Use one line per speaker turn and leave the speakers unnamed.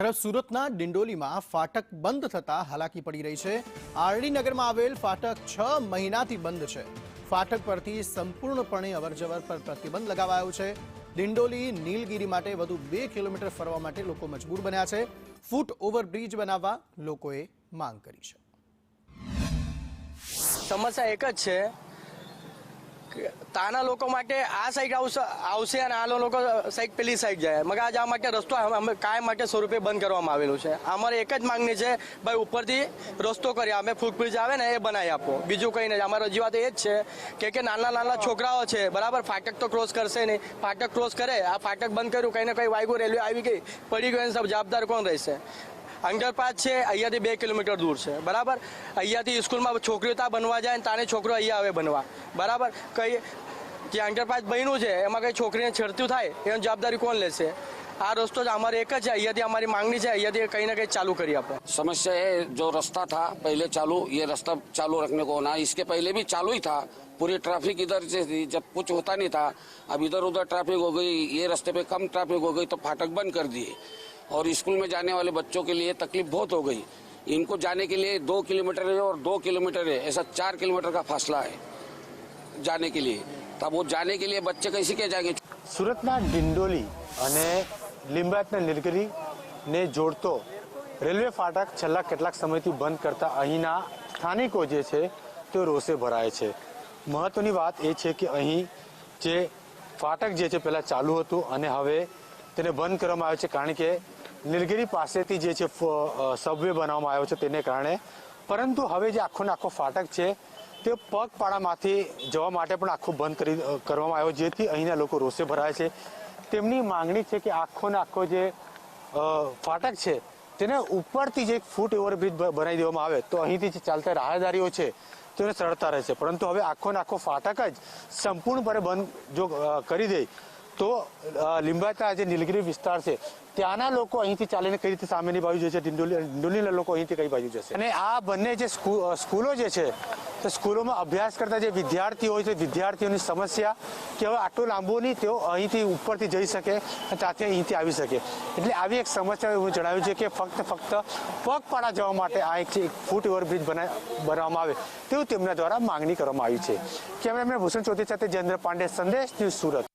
તરફ સુરતના ડિંડોલીમાં ફાટક બંધ થતા હાલાકી પડી રહી છે। આરડી નગરમાં આવેલ ફાટક 6 મહિનાથી બંધ છે। ફાટક પરથી સંપૂર્ણપણે અવરજવર પર પ્રતિબંધ લગાવાયો છે। ડિંડોલી નીલગિરી માટે વધુ 2 કિલોમીટર ફરવા માટે લોકો મજબૂર બન્યા છે। ફૂટ ઓવરબ્રિજ બનાવવા લોકોએ માંગ કરી છે।
સમસ્યા એક જ છે કે તાના લોકો માટે આ સાઈડ આવશે અને આ લોકો સાઈડ પેલી સાઈડ જાય, મગર આજ આ માટે રસ્તો અમે કાયમ માટે 100 રૂપિયા બંધ કરવામાં આવેલું છે। અમારે એક જ માંગણી છે, ભાઈ ઉપરથી રસ્તો કરી અમે ફૂટબ્રિજ આવે ને એ બનાવી આપો, બીજું કંઈ નહીં। અમારી રજૂઆત એ જ છે કે નાના છોકરાઓ છે બરાબર, ફાટક તો ક્રોસ કરશે નહીં, ફાટક ક્રોસ કરે આ ફાટક બંધ કર્યું, કંઈ ને કંઈ વાગ્યું, રેલવે આવી ગઈ પડી ગઈ, સબ જવાબદાર કોણ રહેશે? અંડરપાસ છે અહીંયાથી 2 કિલોમીટર દૂર છે બરાબર। અહીંયાથી સ્કૂલમાં છોકરીઓ ત્યાં બનવા જાય ને તાને છોકરો અહીંયા આવે બનવા બરાબર। કઈ જે અંડરપાસ બન્યું છે એમાં કઈ છોકરીને છેડતું થાય એની જવાબદારી કોણ લેશે? આ રસ્તો જ અમારે એક જ છે, અહીંયાથી અમારી માંગણી છે અહીંયાથી કંઈ ना कहीं चालू करिए आप।
समस्या है जो रास्ता था पहले चालू, ये रास्ता चालू रखने को होना, इसके पहले भी चालू ही था, पूरी ट्रैफिक इधर से थी, जब कुछ होता नहीं था। अब इधर उधर ट्रैफिक हो गई, ये रास्ते पे कम ट्रैफिक हो गई तो फाटक बंद कर दिए और स्कूल में जाने वाले बच्चों के लिए तकलीफ बहुत हो गई। इनको जाने के लिए 2 किलोमीटर है और 2 किलोमीटर है, ऐसा 4 किलोमीटर का फासला है जाने के लिए। तब वो जाने के लिए बच्चे कैसे क्या जाएंगे?
સુરતના ડિંડોલી અને લિંબાયતના નીલગિરી ને જોડતો રેલવે ફાટક છેલ્લા કેટલાક સમયથી બંધ કરતા અહીંના સ્થાનિકો જે છે તે રોષે ભરાય છે। મહત્વની વાત એ છે કે અહીં જે ફાટક જે છે પહેલાં ચાલુ હતું અને હવે તેને બંધ કરવામાં આવ્યો છે, કારણ કે નીલગિરી પાસેથી જે છે સબવે બનાવવામાં આવ્યો છે તેને કારણે। પરંતુ હવે જે આખો ને આખો ફાટક છે તે પગપાળામાંથી જવા માટે પણ આખો બંધ કરવામાં આવ્યો, જેથી અહીંના લોકો રોષે ભરાય છે। તેમની માંગણી છે કે આખો ને આખો જે ફાટક છે તેને ઉપરથી જે ફૂટ ઓવરબ્રિજ બનાવી દેવામાં આવે તો અહીંથી જે ચાલતા રાહદારીઓ છે તેને સરળતા રહેશે। પરંતુ હવે આખો ને આખો ફાટક જ સંપૂર્ણપણે બંધ જો કરી દે તો લિંબાયતના જે નીલગિરી વિસ્તાર છે ત્યાંના લોકો અહીંથી ચાલીને કઈ રીતે સામેની બાજુ જશે, ડિંડોલીના લોકો અહીંથી કઈ બાજુ જશે? અને આ બંને જે સ્કૂલો જે છે તો સ્કૂલોમાં અભ્યાસ કરતા જે વિદ્યાર્થીઓ હોય છે, વિદ્યાર્થીઓની સમસ્યા કે હવે આટલું લાંબુ નહીં તેઓ અહીંથી ઉપરથી જઈ શકે અને ત્યાંથી અહીંથી આવી શકે, એટલે આવી એક સમસ્યા એવું જણાવ્યું છે કે ફક્ત પગપાળા જવા માટે આ એક ફૂટ ઓવરબ્રિજ બનાવવામાં આવે તેવું તેમના દ્વારા માંગણી કરવામાં આવી છે। કેમેરામેન ભૂષણ ચૌધરી સાથે જયેન્દ્ર પાંડે, સંદેશ ન્યૂઝ, સુરત।